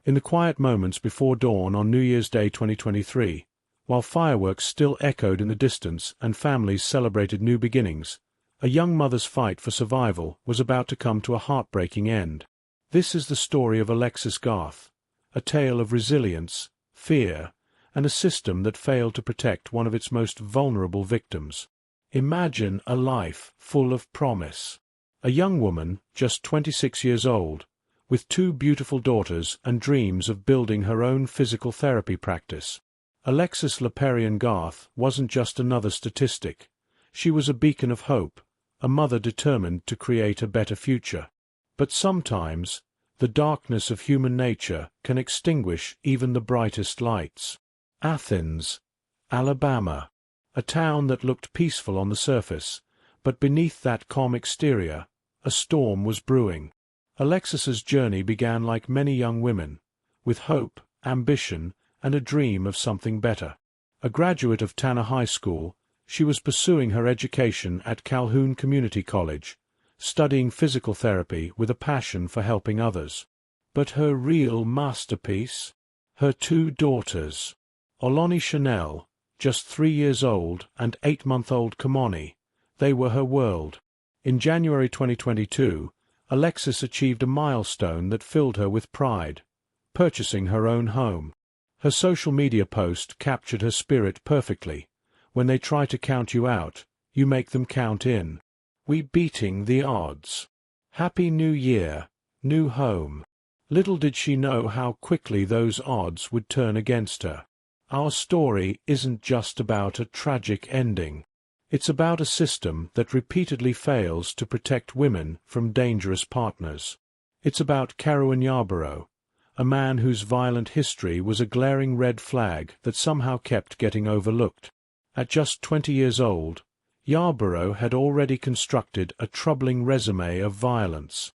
In the quiet moments before dawn on New Year's Day 2023, while fireworks still echoed in the distance and families celebrated new beginnings, a young mother's fight for survival was about to come to a heartbreaking end. This is the story of Alexis Garth, a tale of resilience, fear, and a system that failed to protect one of its most vulnerable victims. Imagine a life full of promise. A young woman, just 26 years old, with two beautiful daughters and dreams of building her own physical therapy practice. Alexis Leparian Garth wasn't just another statistic. She was a beacon of hope, a mother determined to create a better future. But sometimes, the darkness of human nature can extinguish even the brightest lights. Athens, Alabama, a town that looked peaceful on the surface, but beneath that calm exterior, a storm was brewing. Alexis's journey began like many young women, with hope, ambition, and a dream of something better. A graduate of Tanner High School, she was pursuing her education at Calhoun Community College, studying physical therapy with a passion for helping others. But her real masterpiece? Her two daughters. Oloni Chanel, just 3 years old, and 8-month-old Kamoni. They were her world. In January 2022, Alexis achieved a milestone that filled her with pride, purchasing her own home. Her social media post captured her spirit perfectly. When they try to count you out, you make them count in. We beating the odds. Happy New Year, new home. Little did she know how quickly those odds would turn against her. Our story isn't just about a tragic ending. It's about a system that repeatedly fails to protect women from dangerous partners. It's about Kerouin Yarborough, a man whose violent history was a glaring red flag that somehow kept getting overlooked. At just 20 years old, Yarborough had already constructed a troubling resume of violence.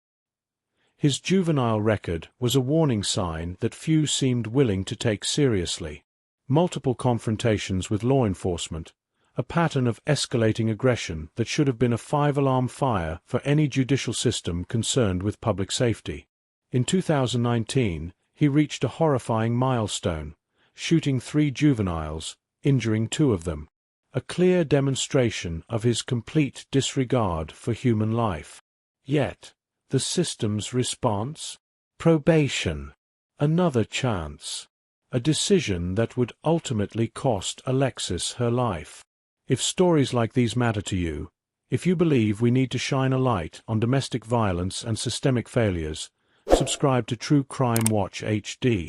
His juvenile record was a warning sign that few seemed willing to take seriously. Multiple confrontations with law enforcement, a pattern of escalating aggression that should have been a 5-alarm fire for any judicial system concerned with public safety. In 2019, he reached a horrifying milestone, shooting 3 juveniles, injuring 2 of them. A clear demonstration of his complete disregard for human life. Yet, the system's response? Probation. Another chance. A decision that would ultimately cost Alexis her life. If stories like these matter to you, if you believe we need to shine a light on domestic violence and systemic failures, subscribe to True Crime Watch HD.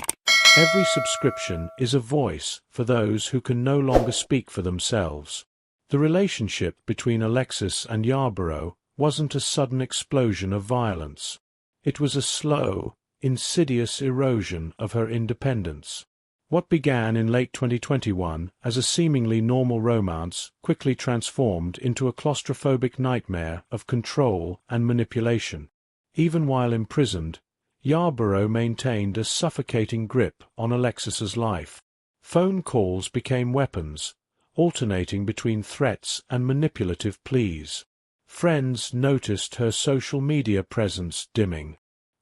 Every subscription is a voice for those who can no longer speak for themselves. The relationship between Alexis and Yarborough wasn't a sudden explosion of violence. It was a slow, insidious erosion of her independence. What began in late 2021 as a seemingly normal romance quickly transformed into a claustrophobic nightmare of control and manipulation. Even while imprisoned, Yarborough maintained a suffocating grip on Alexis's life. Phone calls became weapons, alternating between threats and manipulative pleas. Friends noticed her social media presence dimming.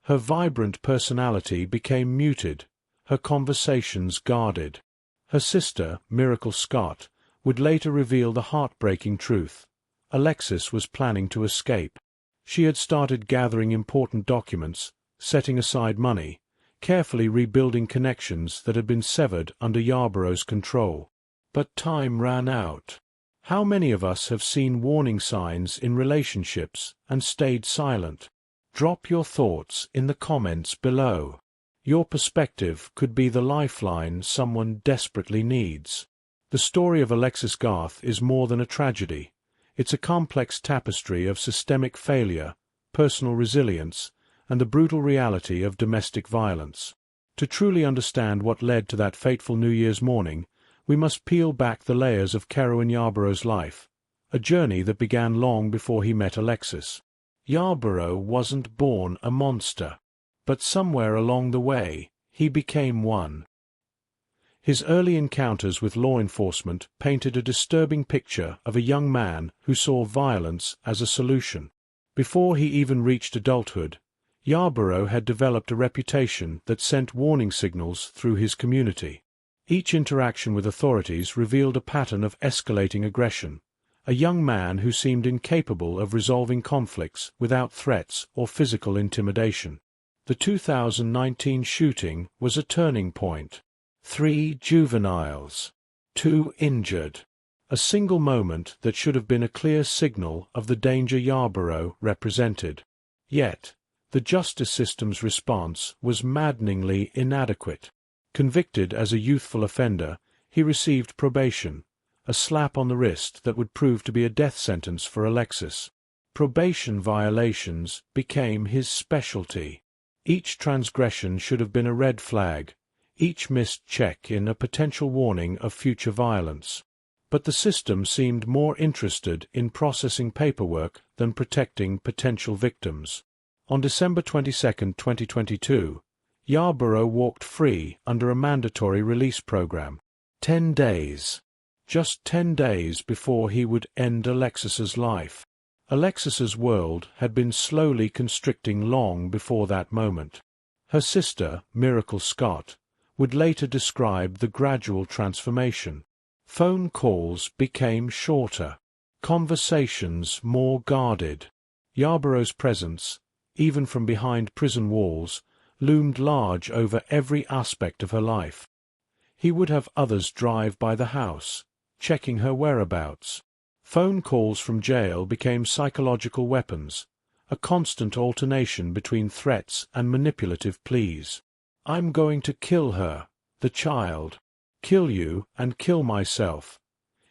Her vibrant personality became muted, her conversations guarded. Her sister, Miracle Scott, would later reveal the heartbreaking truth. Alexis was planning to escape. She had started gathering important documents, setting aside money, carefully rebuilding connections that had been severed under Yarborough's control. But time ran out. How many of us have seen warning signs in relationships and stayed silent? Drop your thoughts in the comments below. Your perspective could be the lifeline someone desperately needs. The story of Alexis Garth is more than a tragedy. It's a complex tapestry of systemic failure, personal resilience, and the brutal reality of domestic violence. To truly understand what led to that fateful New Year's morning, we must peel back the layers of Kerouin Yarborough's life, a journey that began long before he met Alexis. Yarborough wasn't born a monster, but somewhere along the way, he became one. His early encounters with law enforcement painted a disturbing picture of a young man who saw violence as a solution. Before he even reached adulthood, Yarborough had developed a reputation that sent warning signals through his community. Each interaction with authorities revealed a pattern of escalating aggression, a young man who seemed incapable of resolving conflicts without threats or physical intimidation. The 2019 shooting was a turning point. 3 juveniles. 2 injured. A single moment that should have been a clear signal of the danger Yarborough represented. Yet, the justice system's response was maddeningly inadequate. Convicted as a youthful offender, he received probation, a slap on the wrist that would prove to be a death sentence for Alexis. Probation violations became his specialty. Each transgression should have been a red flag, each missed check in a potential warning of future violence. But the system seemed more interested in processing paperwork than protecting potential victims. On December 22, 2022, Yarborough walked free under a mandatory release program. 10 days. Just 10 days before he would end Alexis's life. Alexis's world had been slowly constricting long before that moment. Her sister, Miracle Scott, would later describe the gradual transformation. Phone calls became shorter, conversations more guarded. Yarborough's presence, even from behind prison walls, loomed large over every aspect of her life. He would have others drive by the house, checking her whereabouts. Phone calls from jail became psychological weapons, a constant alternation between threats and manipulative pleas. "I'm going to kill her, the child. Kill you and kill myself,"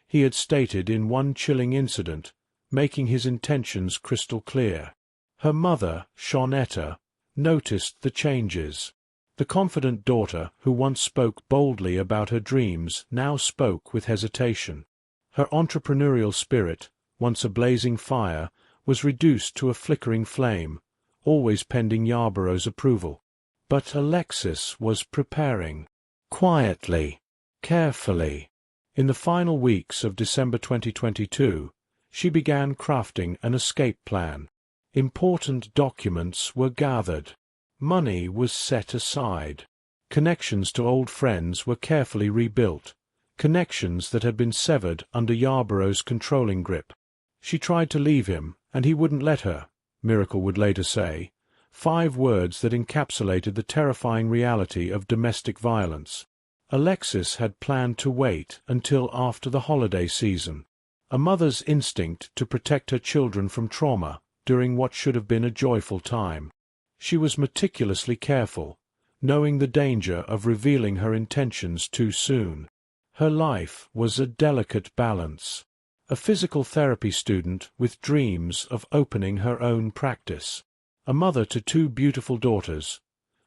he had stated in one chilling incident, making his intentions crystal clear. Her mother, Shawnetta, noticed the changes. The confident daughter who once spoke boldly about her dreams now spoke with hesitation. Her entrepreneurial spirit, once a blazing fire, was reduced to a flickering flame, always pending Yarborough's approval. But Alexis was preparing. Quietly, carefully. In the final weeks of December 2022, she began crafting an escape plan. Important documents were gathered. Money was set aside. Connections to old friends were carefully rebuilt, connections that had been severed under Yarborough's controlling grip. She tried to leave him, and he wouldn't let her, Miracle would later say, 5 words that encapsulated the terrifying reality of domestic violence. Alexis had planned to wait until after the holiday season, a mother's instinct to protect her children from trauma during what should have been a joyful time. She was meticulously careful, knowing the danger of revealing her intentions too soon. Her life was a delicate balance. A physical therapy student with dreams of opening her own practice. A mother to 2 beautiful daughters,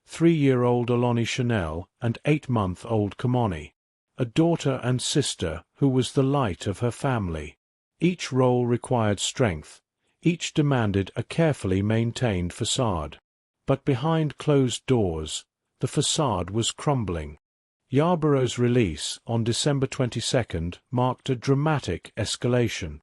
3-year-old Aloni Chanel and 8-month-old Kamoni. A daughter and sister who was the light of her family. Each role required strength, each demanded a carefully maintained facade. But behind closed doors, the facade was crumbling. Yarborough's release on December 22 marked a dramatic escalation.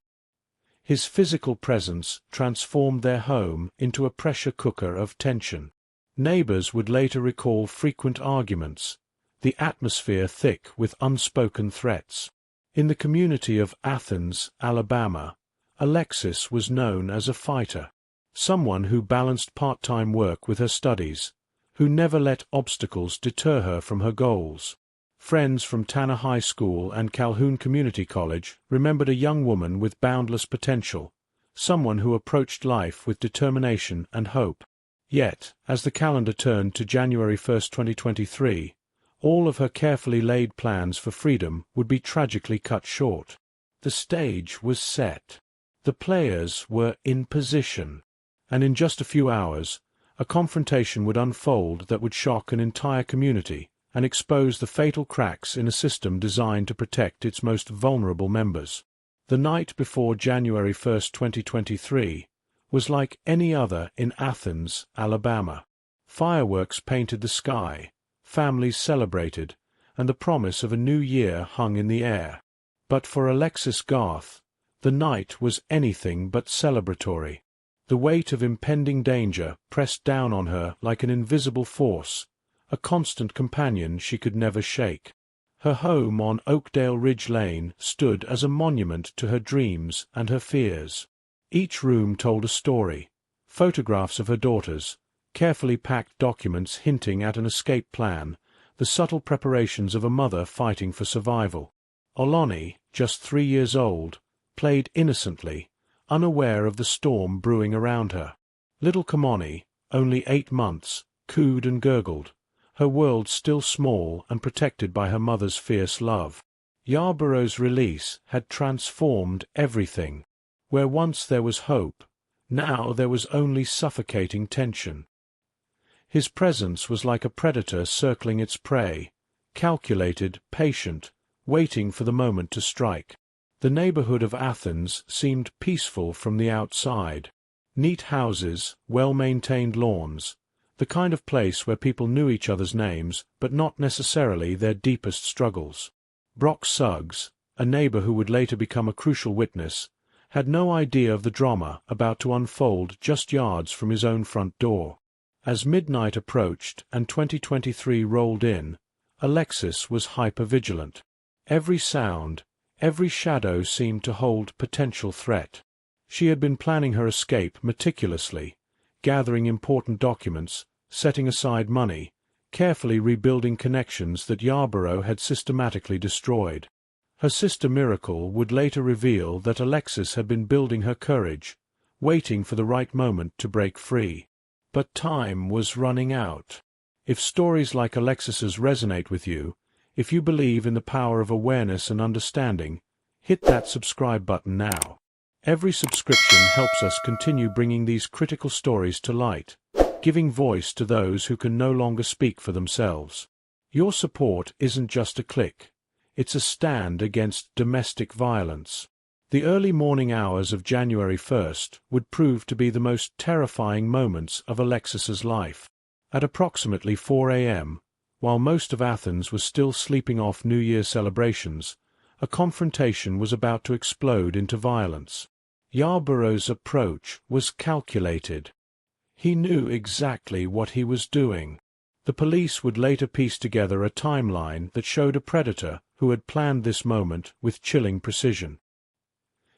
His physical presence transformed their home into a pressure cooker of tension. Neighbors would later recall frequent arguments, the atmosphere thick with unspoken threats. In the community of Athens, Alabama, Alexis was known as a fighter, someone who balanced part-time work with her studies, who never let obstacles deter her from her goals. Friends from Tanner High School and Calhoun Community College remembered a young woman with boundless potential, someone who approached life with determination and hope. Yet, as the calendar turned to January 1, 2023, all of her carefully laid plans for freedom would be tragically cut short. The stage was set. The players were in position. And in just a few hours, a confrontation would unfold that would shock an entire community and expose the fatal cracks in a system designed to protect its most vulnerable members. The night before January 1, 2023, was like any other in Athens, Alabama. Fireworks painted the sky, families celebrated, and the promise of a new year hung in the air. But for Alexis Garth, the night was anything but celebratory. The weight of impending danger pressed down on her like an invisible force, a constant companion she could never shake. Her home on Oakdale Ridge Lane stood as a monument to her dreams and her fears. Each room told a story: photographs of her daughters, carefully packed documents hinting at an escape plan, the subtle preparations of a mother fighting for survival. Ohlone, just 3 years old, played innocently, unaware of the storm brewing around her. Little Kamoni, only 8 months, cooed and gurgled, her world still small and protected by her mother's fierce love. Yarborough's release had transformed everything. Where once there was hope, now there was only suffocating tension. His presence was like a predator circling its prey, calculated, patient, waiting for the moment to strike. The neighborhood of Athens seemed peaceful from the outside. Neat houses, well-maintained lawns, the kind of place where people knew each other's names, but not necessarily their deepest struggles. Brock Suggs, a neighbor who would later become a crucial witness, had no idea of the drama about to unfold just yards from his own front door. As midnight approached and 2023 rolled in, Alexis was hypervigilant. Every sound, every shadow seemed to hold potential threat. She had been planning her escape meticulously, gathering important documents, setting aside money, carefully rebuilding connections that Yarborough had systematically destroyed. Her sister Miracle would later reveal that Alexis had been building her courage, waiting for the right moment to break free. But time was running out. If stories like Alexis's resonate with you, if you believe in the power of awareness and understanding, hit that subscribe button now. Every subscription helps us continue bringing these critical stories to light, giving voice to those who can no longer speak for themselves. Your support isn't just a click. It's a stand against domestic violence. The early morning hours of January 1st would prove to be the most terrifying moments of Alexis's life. At approximately 4 a.m., while most of Athens was still sleeping off New Year's celebrations, a confrontation was about to explode into violence. Yarborough's approach was calculated. He knew exactly what he was doing. The police would later piece together a timeline that showed a predator who had planned this moment with chilling precision.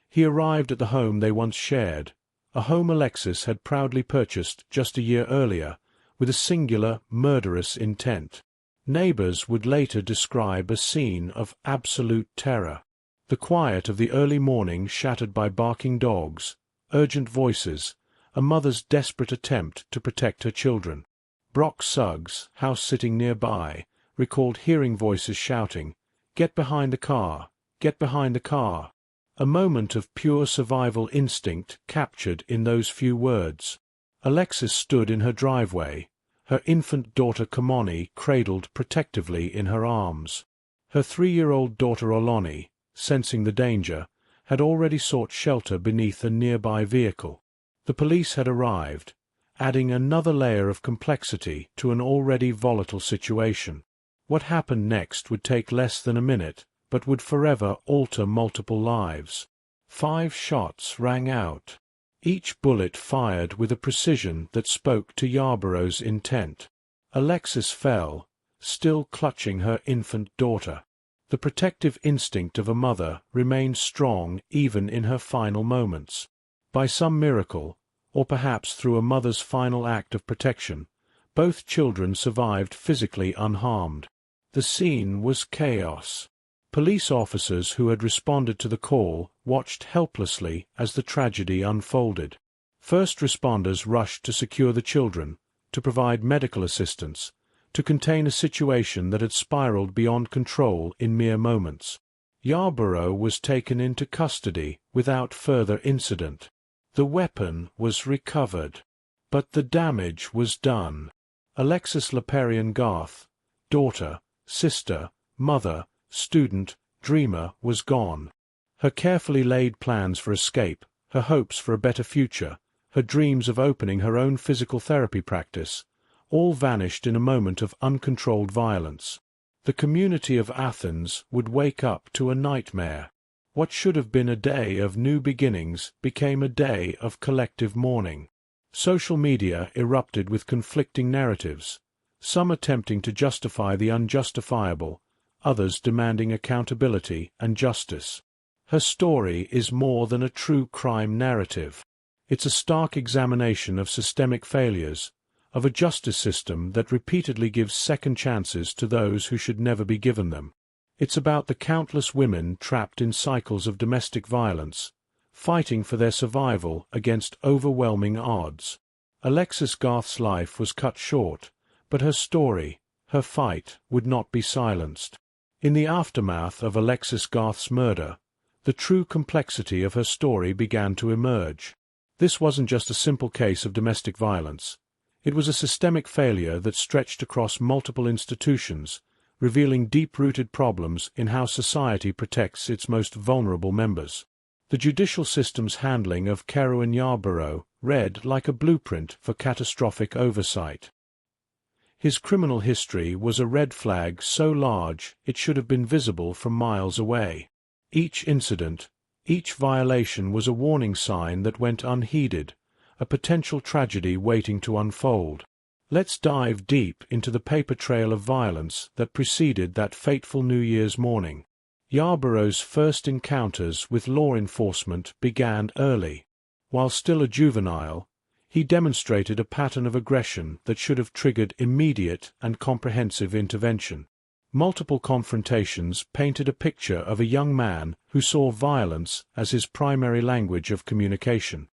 He arrived at the home they once shared, a home Alexis had proudly purchased just a year earlier, with a singular, murderous intent. Neighbors would later describe a scene of absolute terror. The quiet of the early morning shattered by barking dogs, urgent voices, a mother's desperate attempt to protect her children. Brock Suggs, house sitting nearby, recalled hearing voices shouting, "Get behind the car! Get behind the car!" A moment of pure survival instinct captured in those few words. Alexis stood in her driveway, her infant daughter Kamoni cradled protectively in her arms. Her 3-year-old daughter Ohlone, sensing the danger, had already sought shelter beneath a nearby vehicle. The police had arrived, adding another layer of complexity to an already volatile situation. What happened next would take less than a minute, but would forever alter multiple lives. 5 shots rang out, each bullet fired with a precision that spoke to Yarborough's intent. Alexis fell, still clutching her infant daughter. The protective instinct of a mother remained strong even in her final moments. By some miracle, or perhaps through a mother's final act of protection, both children survived physically unharmed. The scene was chaos. Police officers who had responded to the call watched helplessly as the tragedy unfolded. First responders rushed to secure the children, to provide medical assistance, to contain a situation that had spiraled beyond control in mere moments. Yarborough was taken into custody without further incident. The weapon was recovered, but the damage was done. Alexis Leparian Garth, daughter, sister, mother, student, dreamer, was gone. Her carefully laid plans for escape, her hopes for a better future, her dreams of opening her own physical therapy practice, all vanished in a moment of uncontrolled violence. The community of Athens would wake up to a nightmare. What should have been a day of new beginnings became a day of collective mourning. Social media erupted with conflicting narratives, some attempting to justify the unjustifiable, others demanding accountability and justice. Her story is more than a true crime narrative. It's a stark examination of systemic failures, of a justice system that repeatedly gives second chances to those who should never be given them. It's about the countless women trapped in cycles of domestic violence, fighting for their survival against overwhelming odds. Alexis Garth's life was cut short, but her story, her fight, would not be silenced. In the aftermath of Alexis Garth's murder, the true complexity of her story began to emerge. This wasn't just a simple case of domestic violence. It was a systemic failure that stretched across multiple institutions, revealing deep-rooted problems in how society protects its most vulnerable members. The judicial system's handling of Kerouin Yarborough read like a blueprint for catastrophic oversight. His criminal history was a red flag so large it should have been visible from miles away. Each incident, each violation was a warning sign that went unheeded, a potential tragedy waiting to unfold. Let's dive deep into the paper trail of violence that preceded that fateful New Year's morning. Yarborough's first encounters with law enforcement began early. While still a juvenile, he demonstrated a pattern of aggression that should have triggered immediate and comprehensive intervention. Multiple confrontations painted a picture of a young man who saw violence as his primary language of communication.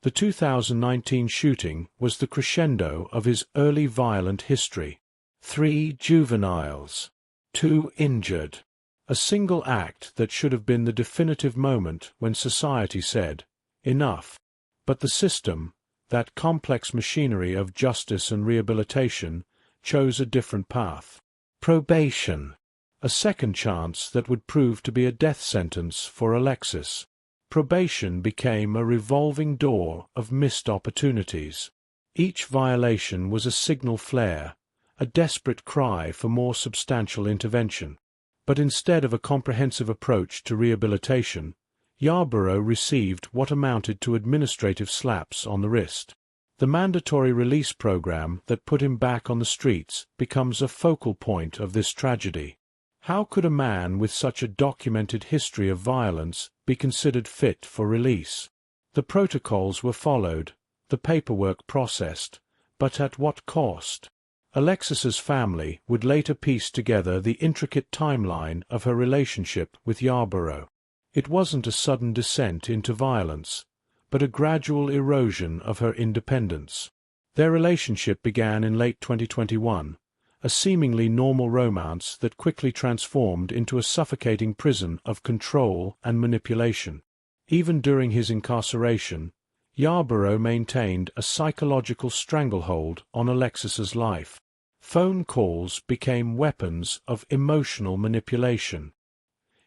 The 2019 shooting was the crescendo of his early violent history. 3 juveniles, 2 injured. A single act that should have been the definitive moment when society said, enough. But the system, that complex machinery of justice and rehabilitation, chose a different path. Probation. A second chance that would prove to be a death sentence for Alexis. Probation became a revolving door of missed opportunities. Each violation was a signal flare, a desperate cry for more substantial intervention. But instead of a comprehensive approach to rehabilitation, Yarborough received what amounted to administrative slaps on the wrist. The mandatory release program that put him back on the streets becomes a focal point of this tragedy. How could a man with such a documented history of violence be considered fit for release? The protocols were followed, the paperwork processed, but at what cost? Alexis's family would later piece together the intricate timeline of her relationship with Yarborough. It wasn't a sudden descent into violence, but a gradual erosion of her independence. Their relationship began in late 2021, a seemingly normal romance that quickly transformed into a suffocating prison of control and manipulation. Even during his incarceration, Yarborough maintained a psychological stranglehold on Alexis's life. Phone calls became weapons of emotional manipulation.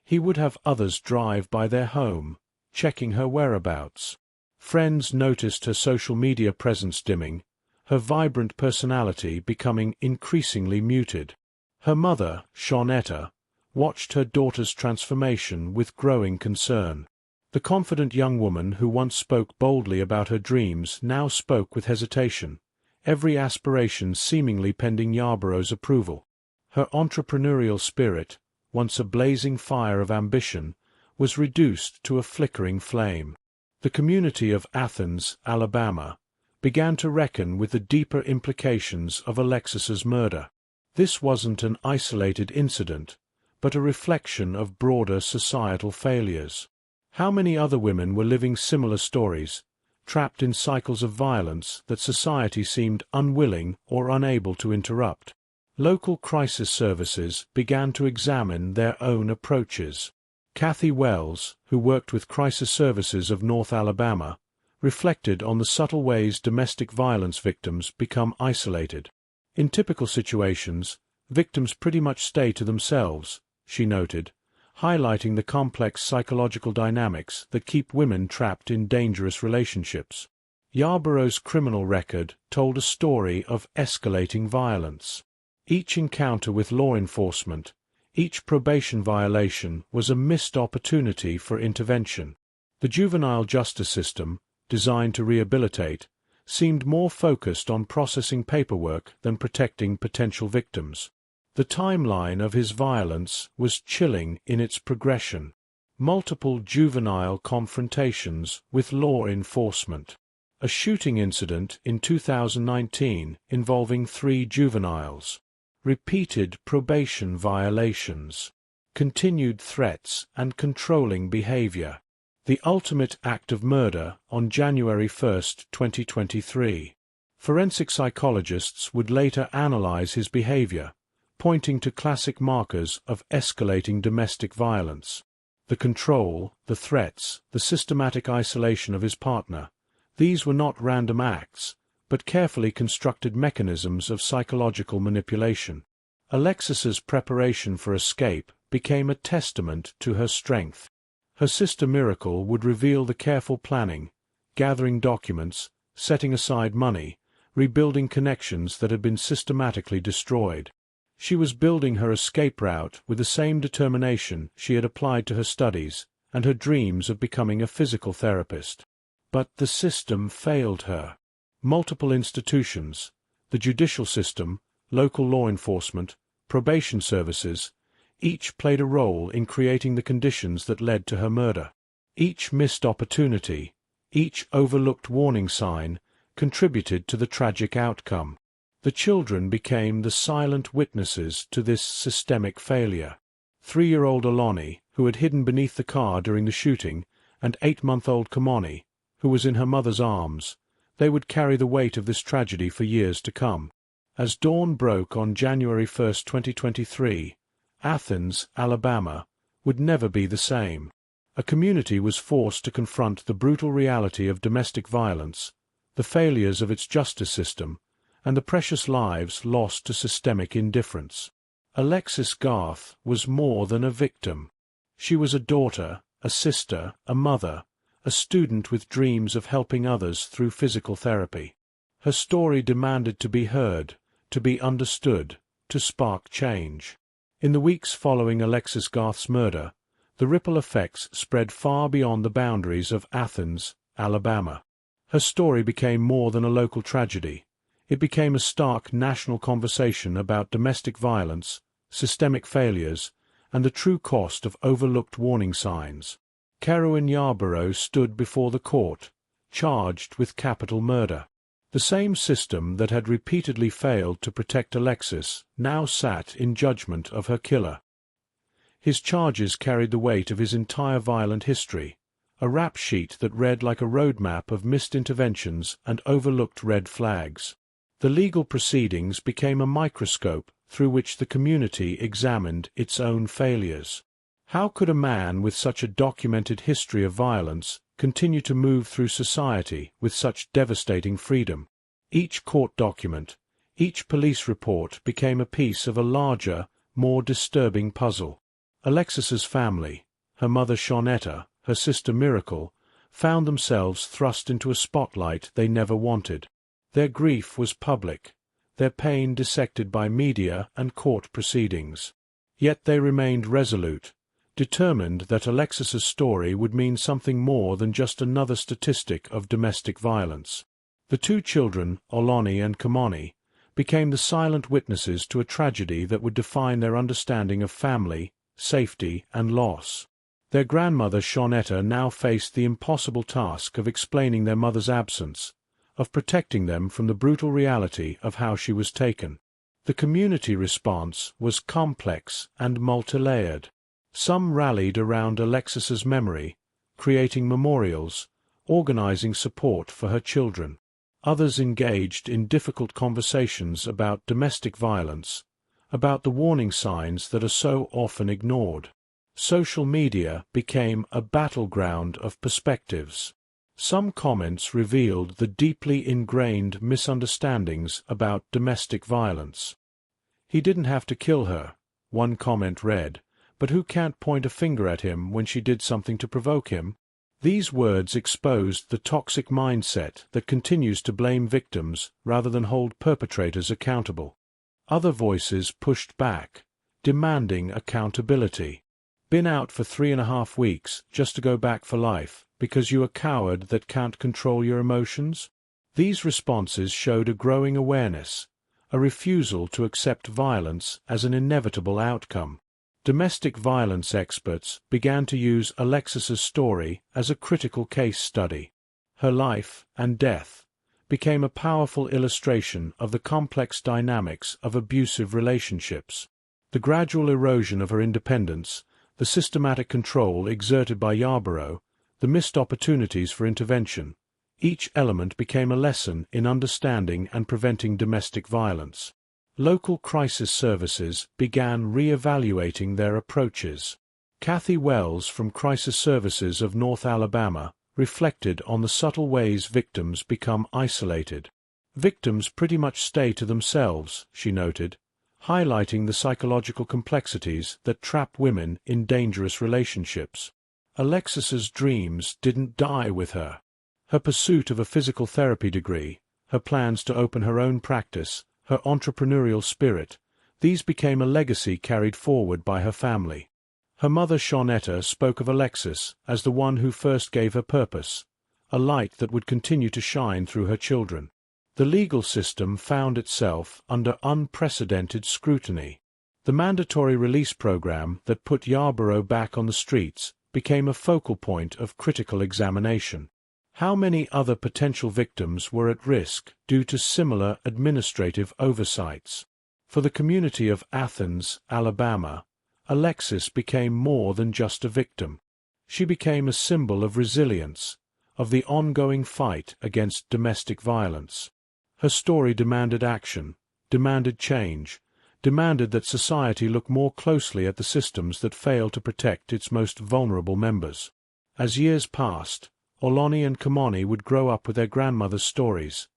He would have others drive by their home, checking her whereabouts. Friends noticed her social media presence dimming, her vibrant personality becoming increasingly muted. Her mother, Shawnetta, watched her daughter's transformation with growing concern. The confident young woman who once spoke boldly about her dreams now spoke with hesitation, every aspiration seemingly pending Yarborough's approval. Her entrepreneurial spirit, once a blazing fire of ambition, was reduced to a flickering flame. The community of Athens, Alabama, began to reckon with the deeper implications of Alexis's murder. This wasn't an isolated incident, but a reflection of broader societal failures. How many other women were living similar stories, trapped in cycles of violence that society seemed unwilling or unable to interrupt? Local crisis services began to examine their own approaches. Kathy Wells, who worked with Crisis Services of North Alabama, reflected on the subtle ways domestic violence victims become isolated. In typical situations, victims pretty much stay to themselves, she noted, highlighting the complex psychological dynamics that keep women trapped in dangerous relationships. Yarborough's criminal record told a story of escalating violence. Each encounter with law enforcement, Each probation violation was a missed opportunity for intervention. The juvenile justice system, designed to rehabilitate, seemed more focused on processing paperwork than protecting potential victims. The timeline of his violence was chilling in its progression. Multiple juvenile confrontations with law enforcement. A shooting incident in 2019 involving 3 juveniles. Repeated probation violations. Continued threats and controlling behavior. The ultimate act of murder on January 1, 2023. Forensic psychologists would later analyze his behavior, pointing to classic markers of escalating domestic violence. The control, the threats, the systematic isolation of his partner. These were not random acts, but carefully constructed mechanisms of psychological manipulation. Alexis's preparation for escape became a testament to her strength. Her sister Miracle would reveal the careful planning, gathering documents, setting aside money, rebuilding connections that had been systematically destroyed. She was building her escape route with the same determination she had applied to her studies and her dreams of becoming a physical therapist. But the system failed her. Multiple institutions, the judicial system, local law enforcement, probation services, each played a role in creating the conditions that led to her murder. Each missed opportunity, each overlooked warning sign, contributed to the tragic outcome. The children became the silent witnesses to this systemic failure. 3-year-old Aloni, who had hidden beneath the car during the shooting, and 8-month-old Kamoni, who was in her mother's arms, they would carry the weight of this tragedy for years to come. As dawn broke on January 1, 2023, Athens, Alabama, would never be the same. A community was forced to confront the brutal reality of domestic violence, the failures of its justice system, and the precious lives lost to systemic indifference. Alexis Garth was more than a victim. She was a daughter, a sister, a mother, a student with dreams of helping others through physical therapy. Her story demanded to be heard, to be understood, to spark change. In the weeks following Alexis Garth's murder, the ripple effects spread far beyond the boundaries of Athens, Alabama. Her story became more than a local tragedy. It became a stark national conversation about domestic violence, systemic failures, and the true cost of overlooked warning signs. Kerouin Yarborough stood before the court, charged with capital murder. The same system that had repeatedly failed to protect Alexis now sat in judgment of her killer. His charges carried the weight of his entire violent history, a rap sheet that read like a roadmap of missed interventions and overlooked red flags. The legal proceedings became a microscope through which the community examined its own failures. How could a man with such a documented history of violence continue to move through society with such devastating freedom? Each court document, each police report became a piece of a larger, more disturbing puzzle. Alexis's family, her mother Shawnetta, her sister Miracle, found themselves thrust into a spotlight they never wanted. Their grief was public, their pain dissected by media and court proceedings. Yet they remained resolute, determined that Alexis's story would mean something more than just another statistic of domestic violence. The 2 children, Oloni and Kamoni, became the silent witnesses to a tragedy that would define their understanding of family, safety, and loss. Their grandmother Shawnetta now faced the impossible task of explaining their mother's absence, of protecting them from the brutal reality of how she was taken. The community response was complex and multilayered. Some rallied around Alexis's memory, creating memorials, organizing support for her children. Others engaged in difficult conversations about domestic violence, about the warning signs that are so often ignored. Social media became a battleground of perspectives. Some comments revealed the deeply ingrained misunderstandings about domestic violence. "He didn't have to kill her," one comment read, "but who can't point a finger at him when she did something to provoke him?" These words exposed the toxic mindset that continues to blame victims rather than hold perpetrators accountable. Other voices pushed back, demanding accountability. Been out for 3.5 weeks just to go back for life, because you a coward that can't control your emotions? These responses showed a growing awareness, a refusal to accept violence as an inevitable outcome. Domestic violence experts began to use Alexis's story as a critical case study. Her life and death became a powerful illustration of the complex dynamics of abusive relationships. The gradual erosion of her independence, the systematic control exerted by Yarborough, the missed opportunities for intervention, each element became a lesson in understanding and preventing domestic violence. Local crisis services began re-evaluating their approaches. Kathy Wells from Crisis Services of North Alabama reflected on the subtle ways victims become isolated. Victims pretty much stay to themselves, she noted, highlighting the psychological complexities that trap women in dangerous relationships. Alexis's dreams didn't die with her. Her pursuit of a physical therapy degree, her plans to open her own practice, her entrepreneurial spirit, these became a legacy carried forward by her family. Her mother Shawnetta spoke of Alexis as the one who first gave her purpose, a light that would continue to shine through her children. The legal system found itself under unprecedented scrutiny. The mandatory release program that put Yarborough back on the streets became a focal point of critical examination. How many other potential victims were at risk due to similar administrative oversights? For the community of Athens, Alabama, Alexis became more than just a victim. She became a symbol of resilience, of the ongoing fight against domestic violence. Her story demanded action, demanded change, demanded that society look more closely at the systems that fail to protect its most vulnerable members. As years passed, Oloni and Kamani would grow up with their grandmother's stories,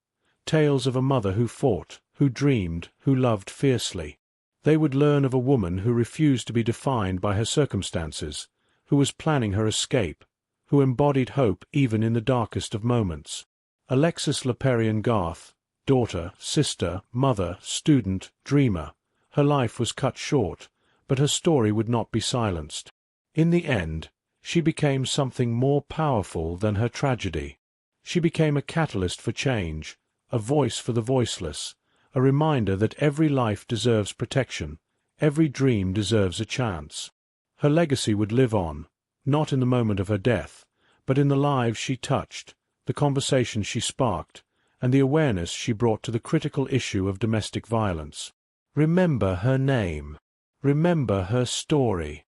tales of a mother who fought, who dreamed, who loved fiercely. They would learn of a woman who refused to be defined by her circumstances, who was planning her escape, who embodied hope even in the darkest of moments. Alexis Leparian Garth, daughter, sister, mother, student, dreamer. Her life was cut short, but her story would not be silenced. In the end, she became something more powerful than her tragedy. She became a catalyst for change, a voice for the voiceless, a reminder that every life deserves protection, every dream deserves a chance. Her legacy would live on, not in the moment of her death, but in the lives she touched, the conversations she sparked, and the awareness she brought to the critical issue of domestic violence. Remember her name. Remember her story.